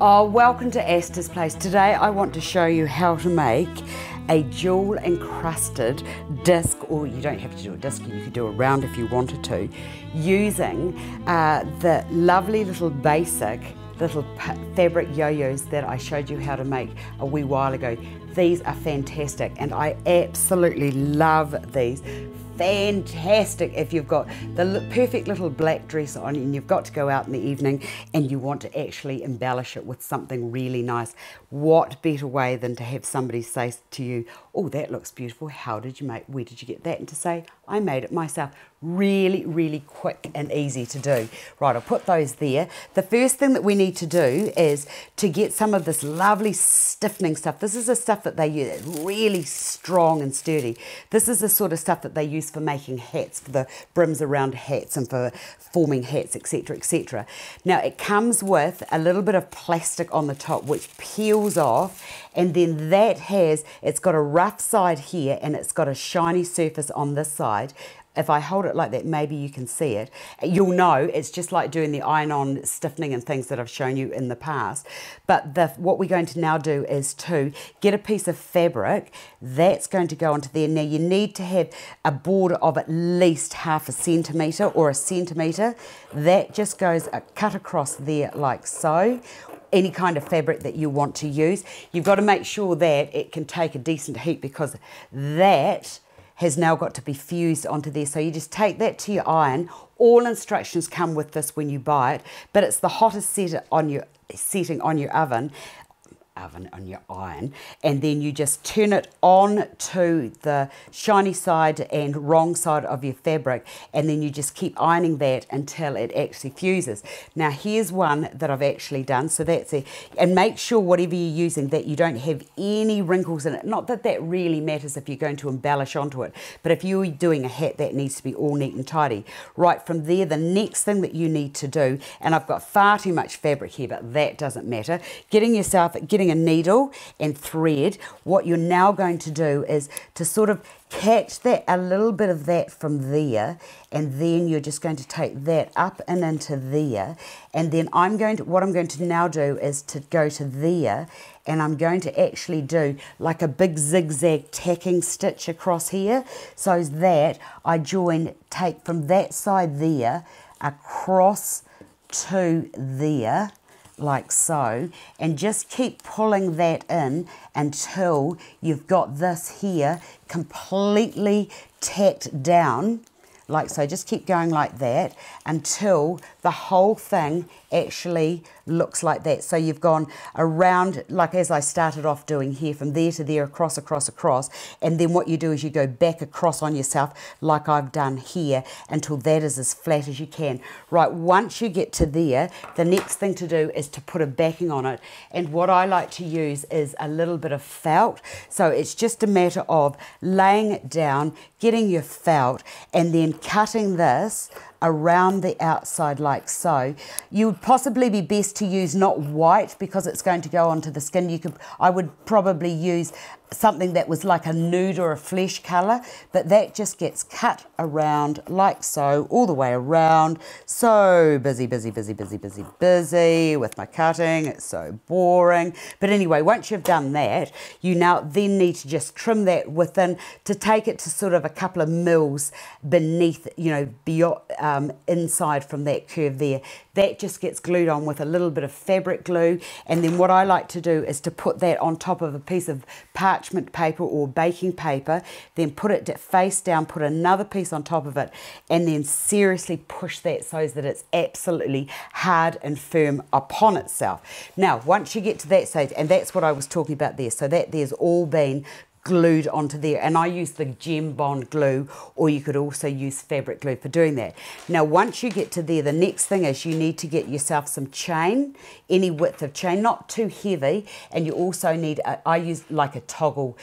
Oh, welcome to Astar's Place. Today I want to show you how to make a jewel encrusted disc, or you don't have to do a disc, you could do a round if you wanted to, using the lovely little basic little fabric yo-yos that I showed you how to make a wee while ago. These are fantastic and I absolutely love these. Fantastic if you've got the perfect little black dress on and you've got to go out in the evening and you want to actually embellish it with something really nice. What better way than to have somebody say to you, oh, that looks beautiful, how did you make, where did you get that? And to say, I made it myself. Really, really quick and easy to do. Right, I'll put those there. The first thing that we need to do is to get some of this lovely stiffening stuff. This is the stuff that they use, really strong and sturdy. This is the sort of stuff that they use for making hats, for the brims around hats and for forming hats, etc., etc. Now, it comes with a little bit of plastic on the top which peels off, and then that has, it's got a rough side here and it's got a shiny surface on this side. If I hold it like that, maybe you can see it. You'll know it's just like doing the iron-on stiffening and things that I've shown you in the past. But what we're going to now do is to get a piece of fabric that's going to go onto there. Now you need to have a border of at least 1/2 centimetre or 1 centimetre. That just goes cut across there like so. Any kind of fabric that you want to use. You've got to make sure that it can take a decent heat, because that has now got to be fused onto there. So you just take that to your iron. All instructions come with this when you buy it, but it's the hottest setting on your oven on your iron, and then you just turn it on to the shiny side and wrong side of your fabric, and then you just keep ironing that until it actually fuses. Now here's one that I've actually done, so that's it. And make sure whatever you're using that you don't have any wrinkles in it. Not that that really matters if you're going to embellish onto it, but if you're doing a hat, that needs to be all neat and tidy. Right, from there, the next thing that you need to do, and I've got far too much fabric here, but that doesn't matter, getting a needle and thread. What you're now going to do is to sort of catch that, a little bit of that from there, and then you're just going to take that up and into there, and then what I'm going to now do is to go to there, and I'm going to actually do like a big zigzag tacking stitch across here, so that I take from that side there across to there, like so, and just keep pulling that in until you've got this here completely tacked down, like so. Just keep going like that until the whole thing actually looks like that. So you've gone around, like as I started off doing here, from there to there, across, and then what you do is you go back across on yourself like I've done here until that is as flat as you can. Right, once you get to there, the next thing to do is to put a backing on it, and what I like to use is a little bit of felt. So it's just a matter of laying it down, getting your felt, and then cutting this around the outside like so. You would possibly be best to use not white, because it's going to go onto the skin. I would probably use something that was like a nude or a flesh colour, but that just gets cut around like so, all the way around. So busy with my cutting. It's so boring. But anyway, once you've done that, you now then need to just trim that within to take it to sort of a couple of mils beneath, beyond, inside from that curve there. That just gets glued on with a little bit of fabric glue, and then what I like to do is to put that on top of a piece of parchment paper or baking paper, then put it face down, put another piece on top of it, and then seriously push that so that it's absolutely hard and firm upon itself. Now, once you get to that stage, and that's what I was talking about there, so that there's all been glued onto there, and I use the gem bond glue, or you could also use fabric glue for doing that. Now once you get to there, the next thing is you need to get yourself some chain, any width of chain, not too heavy, and you also need, I use like a toggle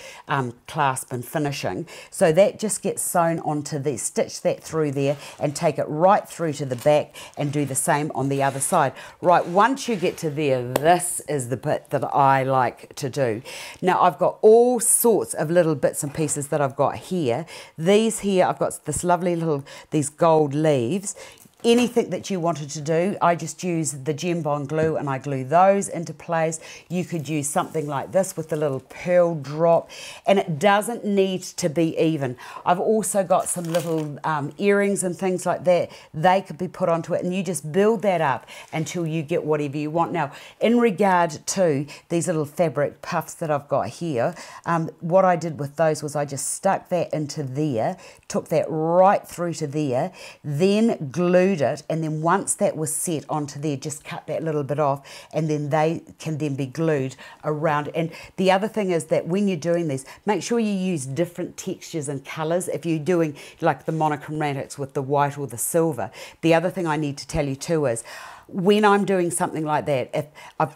clasp and finishing, so that just gets sewn onto there. Stitch that through there and take it right through to the back and do the same on the other side. Right, once you get to there, this is the bit that I like to do. Now I've got all sorts of little bits and pieces that I've got here. These here, I've got this lovely little, these gold leaves. anything that you wanted to do. I just use the gem bond glue and I glue those into place. You could use something like this with the little pearl drop, and it doesn't need to be even. I've also got some little earrings and things like that. They could be put onto it, and you just build that up until you get whatever you want. Now, in regard to these little fabric puffs that I've got here, what I did with those was I just stuck that into there, took that right through to there, then glued it, and then once that was set onto there, just cut that little bit off, and then they can then be glued around. And the other thing is that when you're doing these, make sure you use different textures and colours. If you're doing like the monochromatics with the white or the silver, the other thing I need to tell you too is, when I'm doing something like that,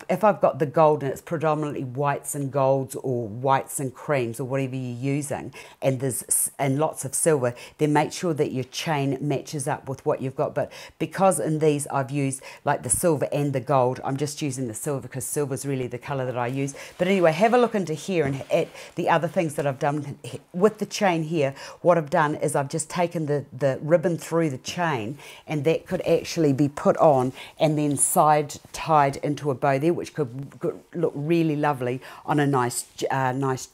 if I've got the gold and it's predominantly whites and golds or whites and creams or whatever you're using, and there's lots of silver, then make sure that your chain matches up with what you've got. But because in these I've used like the silver and the gold, I'm just using the silver because silver is really the colour that I use. But anyway, have a look into here and at the other things that I've done with the chain here. What I've done is I've just taken the ribbon through the chain, and that could actually be put on and then side tied into a bow there, which could look really lovely on a nice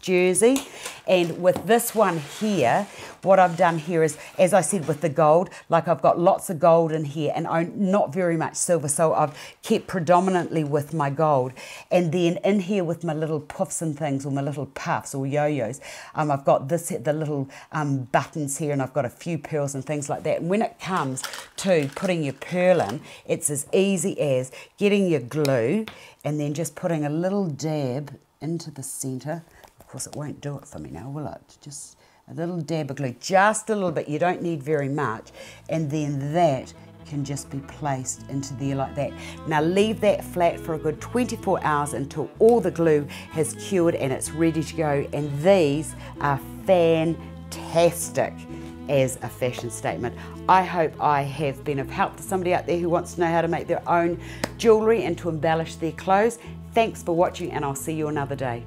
jersey. And with this one here, what I've done here is, as I said with the gold, like I've got lots of gold in here and not very much silver, so I've kept predominantly with my gold. And then in here with my little puffs and things, or my little puffs or yo-yos, I've got the little buttons here, and I've got a few pearls and things like that. And when it comes to putting your pearl in, it's as easy as getting your glue and then just putting a little dab into the centre. Of course, it won't do it for me now, will it? Just a little dab of glue, just a little bit. You don't need very much. And then that can just be placed into there like that. Now leave that flat for a good 24 hours until all the glue has cured and it's ready to go. And these are fantastic as a fashion statement. I hope I have been of help to somebody out there who wants to know how to make their own jewellery and to embellish their clothes. Thanks for watching, and I'll see you another day.